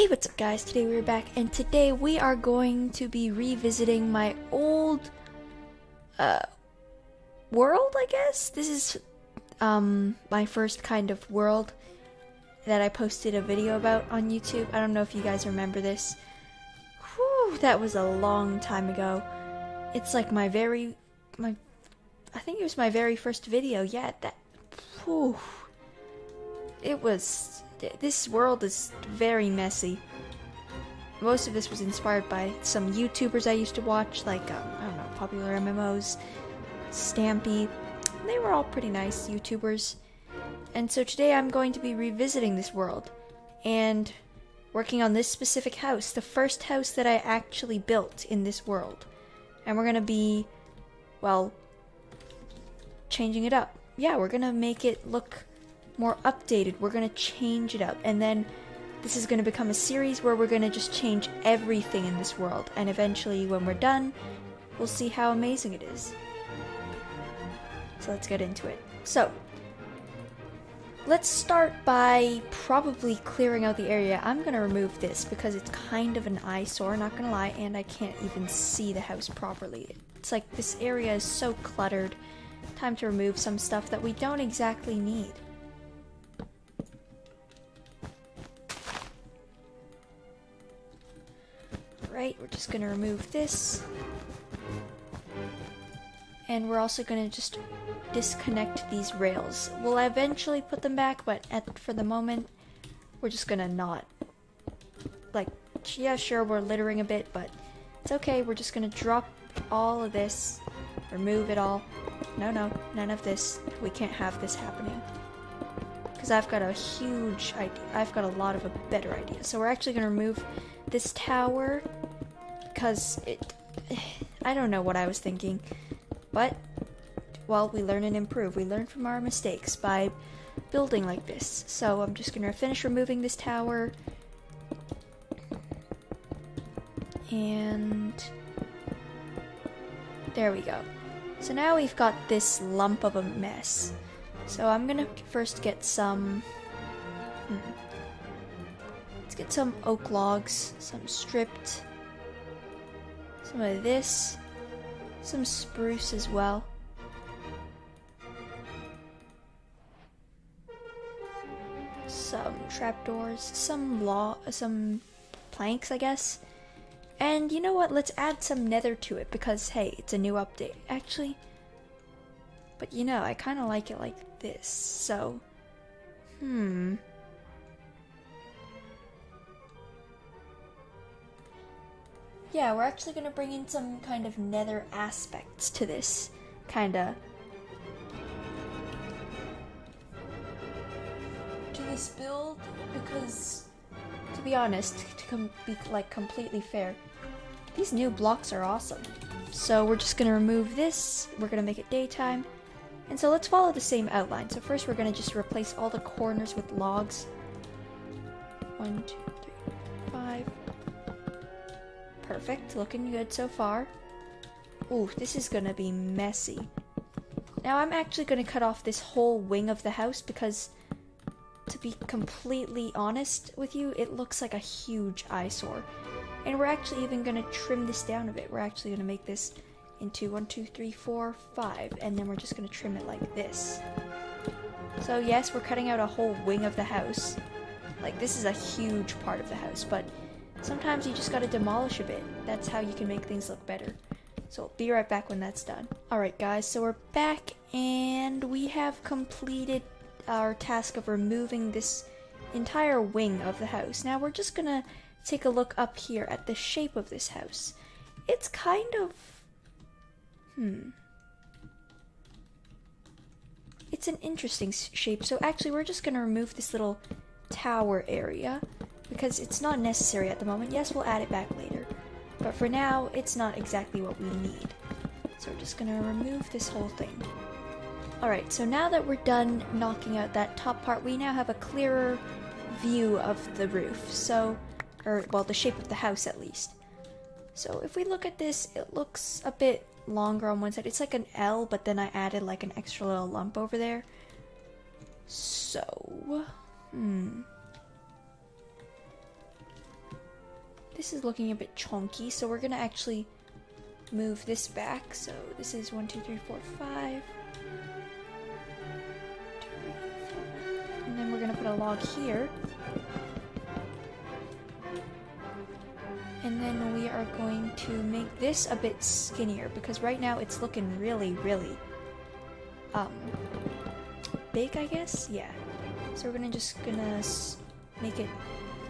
Hey, what's up guys? Today we're back and today we are going to be revisiting my old world, I guess. This is my first kind of world that I posted a video about on YouTube. I don't know if you guys remember this. Whew, that was a long time ago. It's like I think it was my very first video. Yeah, whew. This world is very messy. Most of this was inspired by some YouTubers I used to watch, like, I don't know, Popular MMOs, Stampy. They were all pretty nice YouTubers. And so today I'm going to be revisiting this world and working on this specific house, the first house that I actually built in this world. And we're going to be, well, changing it up. Yeah, we're going to make it look more updated. We're gonna change it up, and then this is gonna become a series where we're gonna just change everything in this world, and eventually when we're done, we'll see how amazing it is. So let's get into it. So let's start by probably clearing out the area. I'm gonna remove this because it's kind of an eyesore, not gonna lie, and I can't even see the house properly. It's like this area is so cluttered. Time to remove some stuff that we don't exactly need. Right, we're just gonna remove this, and we're also gonna just disconnect these rails. We'll eventually put them back, but for the moment we're just gonna not, like, yeah, sure, we're littering a bit, but it's okay. We're just gonna drop all of this, remove it all. No, none of this. We can't have this happening, because I've got a huge idea. I've got a lot of a better idea. So we're actually gonna remove this tower, because I don't know what I was thinking, but, well, we learn and improve. We learn from our mistakes by building like this. So I'm just gonna finish removing this tower, and there we go. So now we've got this lump of a mess. So I'm gonna first get some let's get some oak logs, some stripped, some of this, some spruce as well. Some trapdoors, some planks, I guess. And you know what? Let's add some nether to it because, hey, it's a new update. Actually, but you know, I kind of like it like this. So, yeah, we're actually going to bring in some kind of nether aspects to this, to this build, because, to be honest, to be like completely fair, these new blocks are awesome. So we're just going to remove this, we're going to make it daytime, and so let's follow the same outline. So first we're going to just replace all the corners with logs. 1, 2, 3, 5. Perfect, looking good so far. Ooh, this is gonna be messy. Now I'm actually gonna cut off this whole wing of the house because, to be completely honest with you, it looks like a huge eyesore. And we're actually even gonna trim this down a bit. We're actually gonna make this into 1, 2, 3, 4, 5, and then we're just gonna trim it like this. So yes, we're cutting out a whole wing of the house. Like, this is a huge part of the house, but sometimes you just gotta demolish a bit. That's how you can make things look better. So I'll be right back when that's done. Alright guys, so we're back and we have completed our task of removing this entire wing of the house. Now we're just gonna take a look up here at the shape of this house. It's kind of... It's an interesting shape. So actually we're just gonna remove this little tower area, because it's not necessary at the moment. Yes, we'll add it back later, but for now, it's not exactly what we need. So we're just gonna remove this whole thing. Alright, so now that we're done knocking out that top part, we now have a clearer view of the roof. So, well, the shape of the house at least. So if we look at this, it looks a bit longer on one side. It's like an L, but then I added like an extra little lump over there. So, this is looking a bit chunky, so we're gonna actually move this back. So this is 1, 2, 3, 4, 5. And then we're gonna put a log here. And then we are going to make this a bit skinnier because right now it's looking really, really big, I guess. Yeah. So we're just gonna make it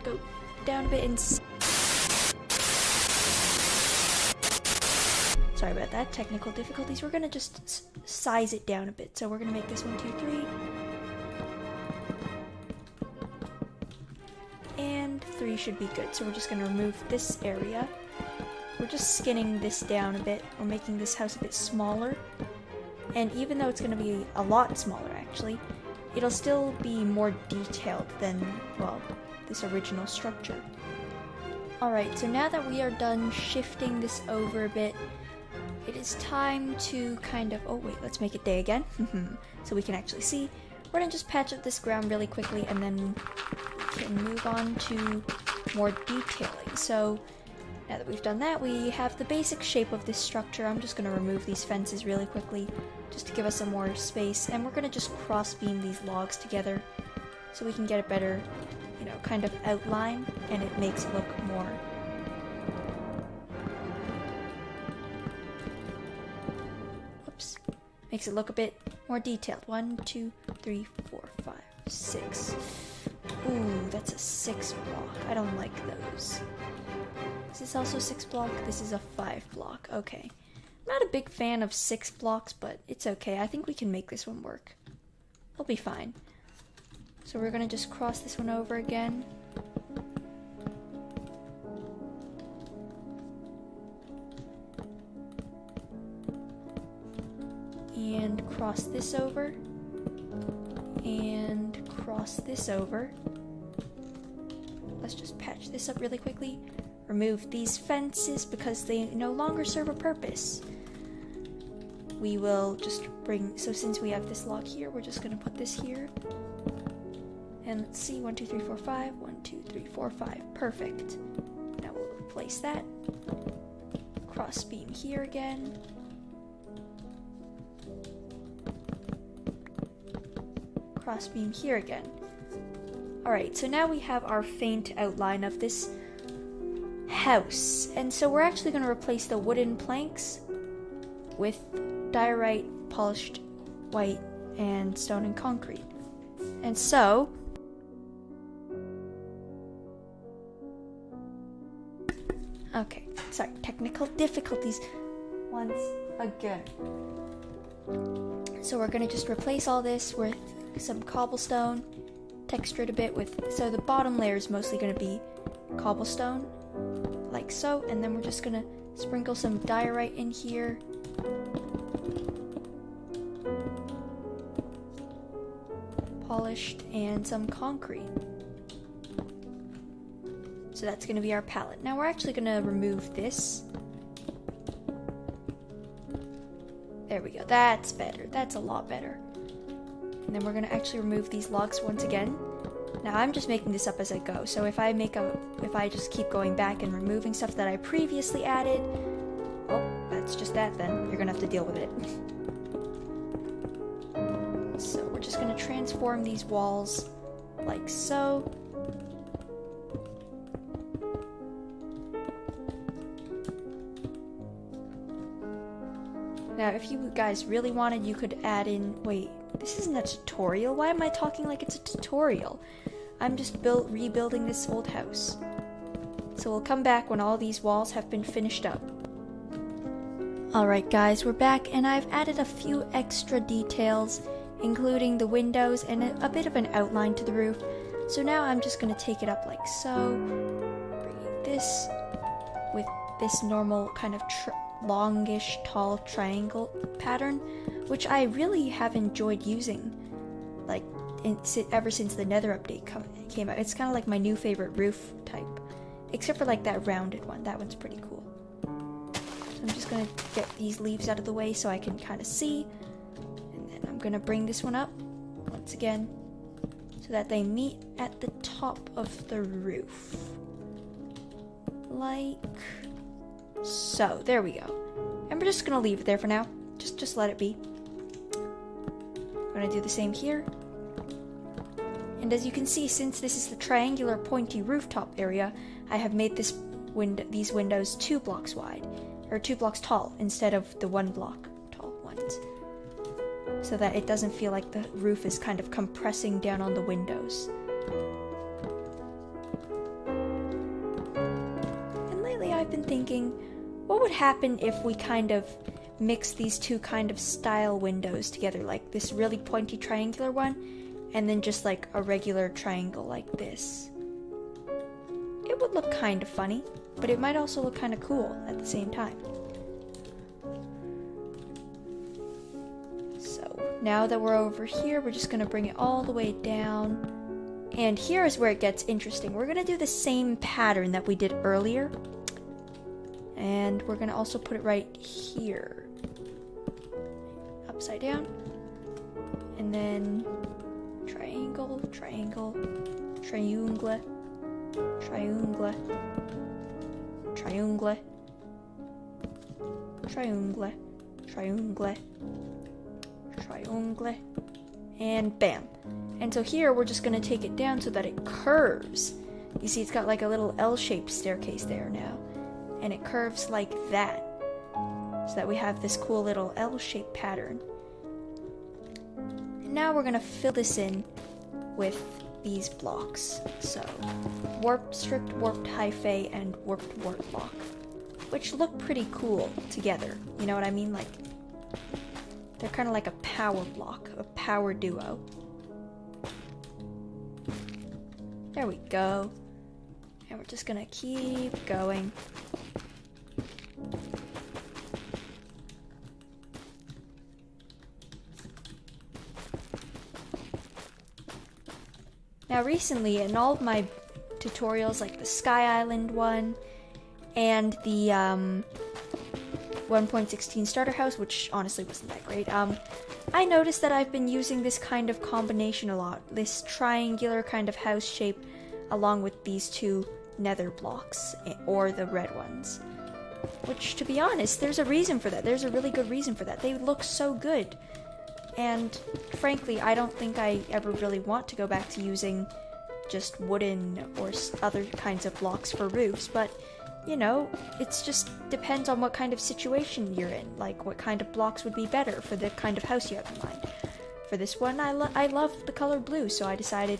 go down a bit and sorry about that, technical difficulties. We're gonna just size it down a bit. So we're gonna make this 1, 2, 3. And 3 should be good. So we're just gonna remove this area. We're just skinning this down a bit. We're making this house a bit smaller. And even though it's gonna be a lot smaller actually, it'll still be more detailed than, well, this original structure. Alright, so now that we are done shifting this over a bit, it is time to kind of, oh wait, let's make it day again, so we can actually see. We're gonna just patch up this ground really quickly and then we can move on to more detailing. So now that we've done that, we have the basic shape of this structure. I'm just gonna remove these fences really quickly just to give us some more space, and we're gonna just cross beam these logs together so we can get a better, you know, kind of outline, and it makes it look more makes it look a bit more detailed. 1, 2, 3, 4, 5, 6. Ooh, that's a 6 block. I don't like those. Is this also 6 block? This is a 5 block. Okay. I'm not a big fan of 6 blocks, but it's okay. I think we can make this one work. It'll be fine. So we're gonna just cross this one over again. And cross this over. And cross this over. Let's just patch this up really quickly. Remove these fences because they no longer serve a purpose. We will just bring, so since we have this log here, we're just gonna put this here. And let's see, 1, 2, 3, 4, 5. 1, 2, 3, 4, 5. Perfect. Now we'll replace that. Cross beam here again. Cross beam here again. Alright, so now we have our faint outline of this house. And so we're actually going to replace the wooden planks with diorite, polished white, and stone and concrete. And so okay, sorry, technical difficulties once again. So we're gonna just replace all this with some cobblestone, texture it a bit with, so the bottom layer is mostly gonna be cobblestone, like so, and then we're just gonna sprinkle some diorite in here. Polished, and some concrete. So that's going to be our palette. Now we're actually going to remove this. There we go. That's better. That's a lot better. And then we're going to actually remove these logs once again. Now I'm just making this up as I go. So if I just keep going back and removing stuff that I previously added, oh, that's just that then. You're going to have to deal with it. So we're just going to transform these walls like so. Now, if you guys really wanted, you could add in, wait, this isn't a tutorial. Why am I talking like it's a tutorial? I'm just rebuilding this old house. So we'll come back when all these walls have been finished up. Alright guys, we're back, and I've added a few extra details, including the windows and a bit of an outline to the roof. So now I'm just going to take it up like so, bringing this with this normal kind of longish tall triangle pattern, which I really have enjoyed using like ever since the Nether update came out. It's kind of like my new favorite roof type, except for like that rounded one. That one's pretty cool. So I'm just going to get these leaves out of the way so I can kind of see. I'm going to bring this one up once again so that they meet at the top of the roof. like so. There we go. And we're just gonna leave it there for now. Just let it be. I'm gonna do the same here. And as you can see, since this is the triangular pointy rooftop area, I have made these windows 2 blocks wide, or 2 blocks tall, instead of the 1 block tall ones, so that it doesn't feel like the roof is kind of compressing down on the windows. And lately I've been thinking, what would happen if we kind of mix these 2 kind of style windows together, like this really pointy triangular one, and then just like a regular triangle like this. It would look kind of funny, but it might also look kind of cool at the same time. So now that we're over here, we're just gonna bring it all the way down. And here is where it gets interesting. We're gonna do the same pattern that we did earlier. And we're gonna also put it right here. Upside down. And then triangle, triangle, triangle, triangle, triangle, triangle, triangle, triangle, and bam. And so here we're just gonna take it down so that it curves. You see it's got like a little L-shaped staircase there now. And it curves like that. So that we have this cool little L-shaped pattern. Now we're gonna fill this in with these blocks. So, warped, strict, warped hyphae, and warped warp block, which look pretty cool together. You know what I mean? Like, they're kind of like a power block, a power duo. There we go. And we're just gonna keep going. Now recently, in all of my tutorials, like the Sky Island one, and the 1.16 starter house, which honestly wasn't that great, I noticed that I've been using this kind of combination a lot, this triangular kind of house shape, along with these 2 nether blocks, or the red ones. Which, to be honest, there's a reason for that. There's a really good reason for that. They look so good. And frankly, I don't think I ever really want to go back to using just wooden or other kinds of blocks for roofs, but, you know, it's just depends on what kind of situation you're in, like what kind of blocks would be better for the kind of house you have in mind. For this one, I love the color blue, so I decided,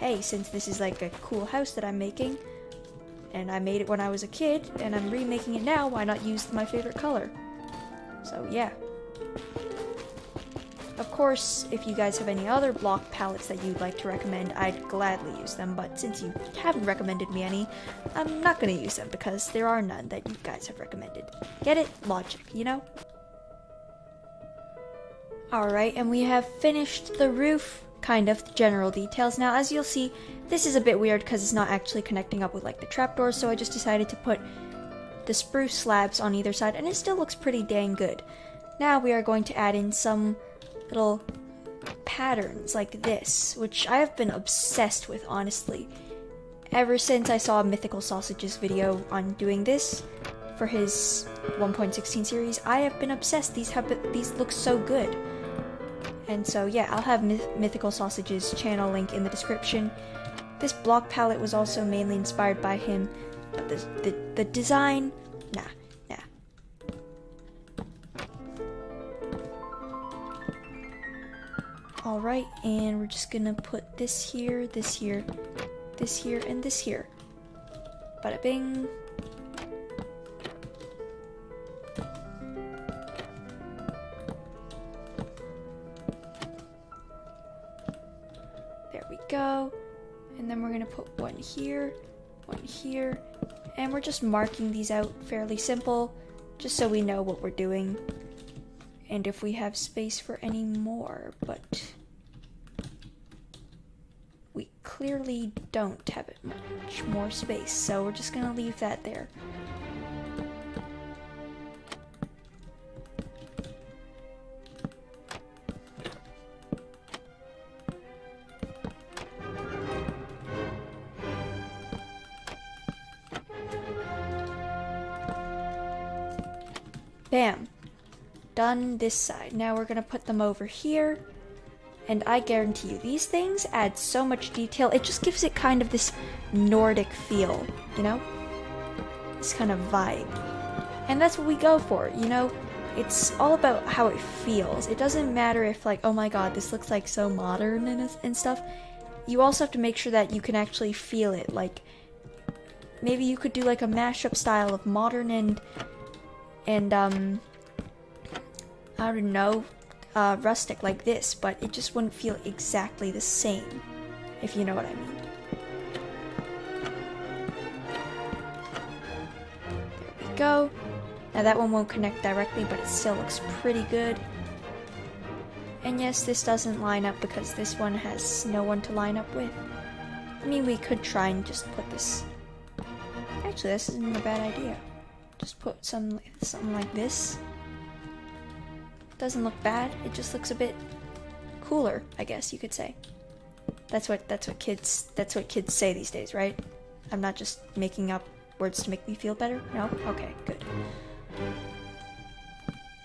hey, since this is like a cool house that I'm making, and I made it when I was a kid, and I'm remaking it now, why not use my favorite color? So, yeah. Of course, if you guys have any other block palettes that you'd like to recommend, I'd gladly use them, but since you haven't recommended me any, I'm not gonna use them because there are none that you guys have recommended. Get it? Logic, you know? Alright, and we have finished the roof, kind of, the general details. Now, as you'll see, this is a bit weird because it's not actually connecting up with, like, the trapdoors, so I just decided to put the spruce slabs on either side, and it still looks pretty dang good. Now we are going to add in some little patterns like this, which I have been obsessed with, honestly. Ever since I saw Mythical Sausage's video on doing this for his 1.16 series, I have been obsessed. These look so good. And so yeah, I'll have Mythical Sausage's channel link in the description. This block palette was also mainly inspired by him, but the design, nah. Alright, and we're just gonna put this here, this here, this here, and this here. Bada bing. There we go. And then we're gonna put one here, and we're just marking these out fairly simple, just so we know what we're doing. And if we have space for any more, but we clearly don't have it much more space, so we're just gonna leave that there. Bam. Done this side. Now we're gonna put them over here. And I guarantee you, these things add so much detail. It just gives it kind of this Nordic feel, you know? This kind of vibe. And that's what we go for, you know? It's all about how it feels. It doesn't matter if like, oh my god, this looks like so modern and stuff. You also have to make sure that you can actually feel it. Like, maybe you could do like a mashup style of modern and I don't know, rustic like this, but it just wouldn't feel exactly the same, if you know what I mean. There we go. Now that one won't connect directly, but it still looks pretty good. And yes, this doesn't line up because this one has no one to line up with. I mean, we could try and just put this... Actually, this isn't a bad idea. Just put something like this. Doesn't look bad. It just looks a bit cooler, I guess you could say. That's what kids say these days, right? I'm not just making up words to make me feel better. No? Okay, good.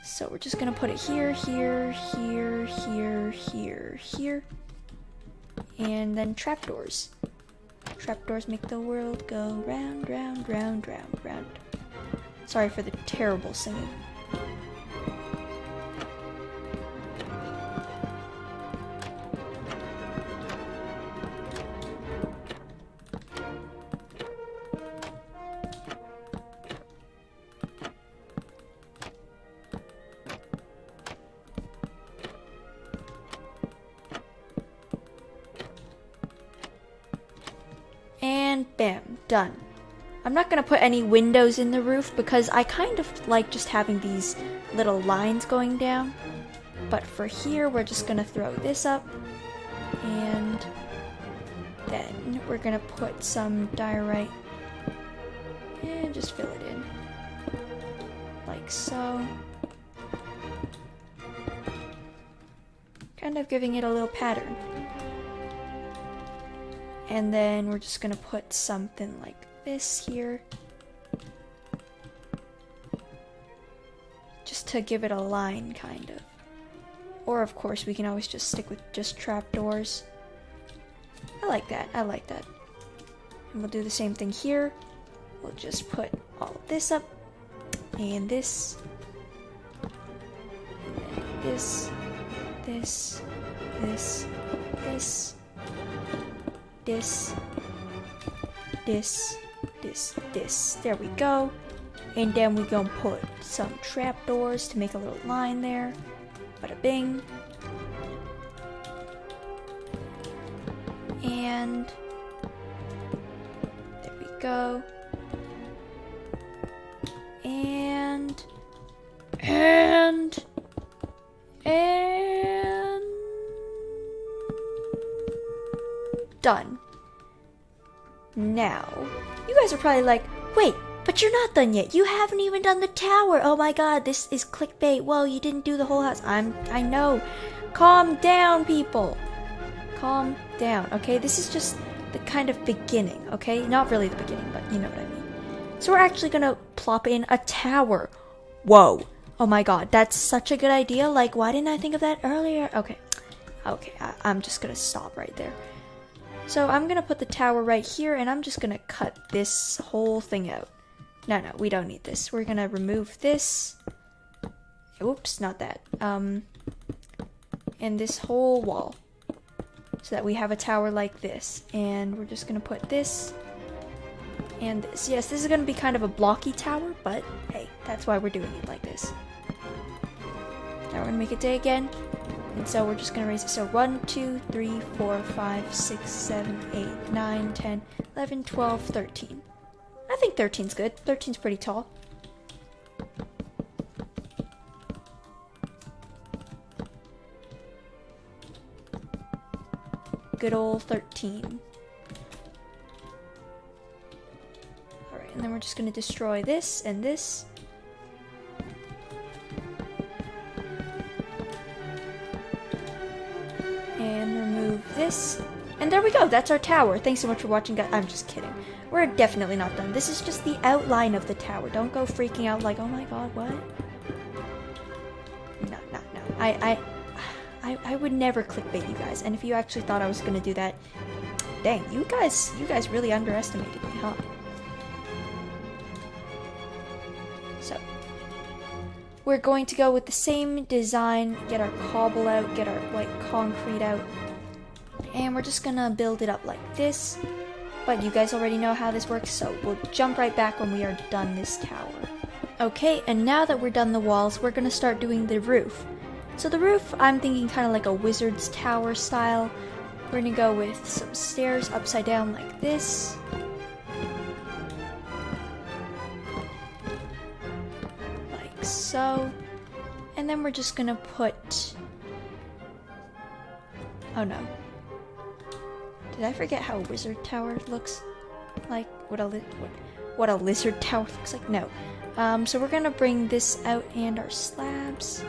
So we're just gonna put it here, here, here, here, here, here, and then trapdoors. Trapdoors make the world go round, round, round, round, round. Sorry for the terrible singing. And bam, done. I'm not gonna put any windows in the roof because I kind of like just having these little lines going down. But for here, we're just gonna throw this up. And then we're gonna put some diorite and just fill it in. Like so. Kind of giving it a little pattern. And then we're just gonna put something like this here. Just to give it a line, kind of. Or of course, we can always just stick with just trapdoors. I like that, I like that. And we'll do the same thing here. We'll just put all of this up. And this. And then this. This. This. This. This, this. There we go. And then we're gonna put some trapdoors to make a little line there. Bada bing. And there we go. And done. Now, you guys are probably like, wait, but you're not done yet. You haven't even done the tower. Oh my god, this is clickbait. Whoa, you didn't do the whole house. I know. Calm down, people. Calm down, okay? This is just the kind of beginning, okay? Not really the beginning, but you know what I mean. So we're actually gonna plop in a tower. Whoa. Oh my god, that's such a good idea. Like, why didn't I think of that earlier? Okay, I'm just gonna stop right there. So I'm gonna put the tower right here, and I'm just gonna cut this whole thing out. No, we don't need this. We're gonna remove this. Oops, not that. And this whole wall. So that we have a tower like this. And we're just gonna put this and this. Yes, this is gonna be kind of a blocky tower, but hey, that's why we're doing it like this. Now we're gonna make it day again. And so we're just gonna raise it. So 1, 2, 3, 4, 5, 6, 7, 8, 9, 10, 11, 12, 13. I think 13's good. 13's pretty tall. Good old 13. Alright, and then we're just gonna destroy this and this. And remove this. And there we go, that's our tower. Thanks so much for watching, guys. I'm just kidding. We're definitely not done. This is just the outline of the tower. Don't go freaking out like, oh my god, what? I would never clickbait you guys, and if you actually thought I was gonna do that, dang, you guys really underestimated me, huh? So, we're going to go with the same design, get our cobble out, get our white concrete out, and we're just gonna build it up like this. But you guys already know how this works, so we'll jump right back when we are done this tower. Okay, and now that we're done the walls, we're gonna start doing the roof. So the roof, I'm thinking kind of like a wizard's tower style. We're gonna go with some stairs upside down like this. Like so. And then we're just gonna put... Oh no. Did I forget how a wizard tower looks like? What a lizard tower looks like? No. So we're gonna bring this out and our slabs.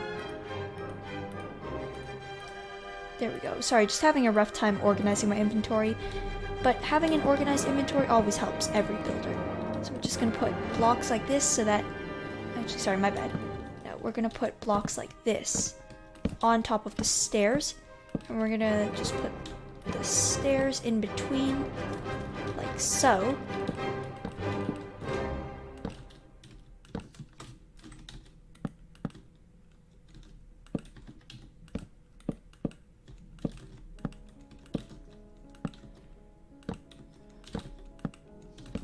There we go. Sorry, just having a rough time organizing my inventory. But having an organized inventory always helps every builder. So we're just gonna put blocks like this so that... Actually, sorry, my bad. No, we're gonna put blocks like this on top of the stairs. And we're gonna just put the stairs in between, like so.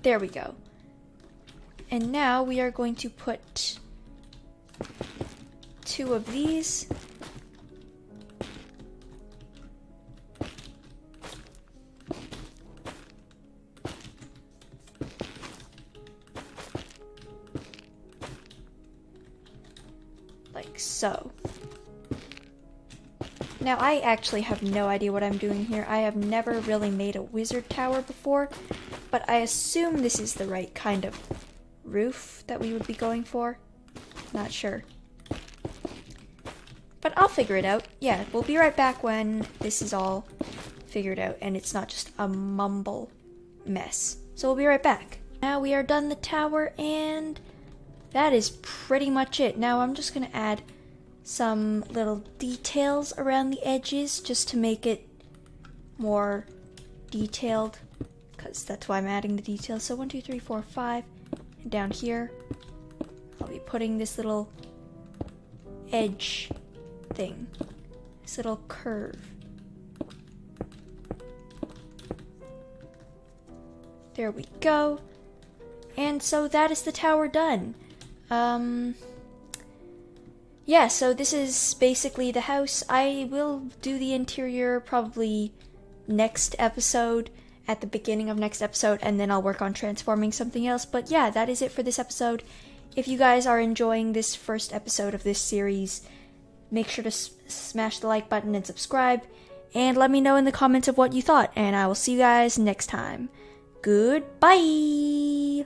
There we go. And now we are going to put 2 of these. Like so. Now I actually have no idea what I'm doing here. I have never really made a wizard tower before, but I assume this is the right kind of roof that we would be going for. Not sure. But I'll figure it out. Yeah, we'll be right back when this is all figured out and it's not just a mumble mess. So we'll be right back. Now we are done the tower and that is pretty much it. Now I'm just gonna add some little details around the edges just to make it more detailed, because that's why I'm adding the details. So 1, 2, 3, 4, 5, and down here I'll be putting this little edge thing, this little curve. There we go. And so that is the tower done. Yeah, so this is basically the house. I will do the interior probably next episode, at the beginning of next episode, and then I'll work on transforming something else. But yeah, that is it for this episode. If you guys are enjoying this first episode of this series, make sure to smash the like button and subscribe, and let me know in the comments of what you thought, and I will see you guys next time. Goodbye!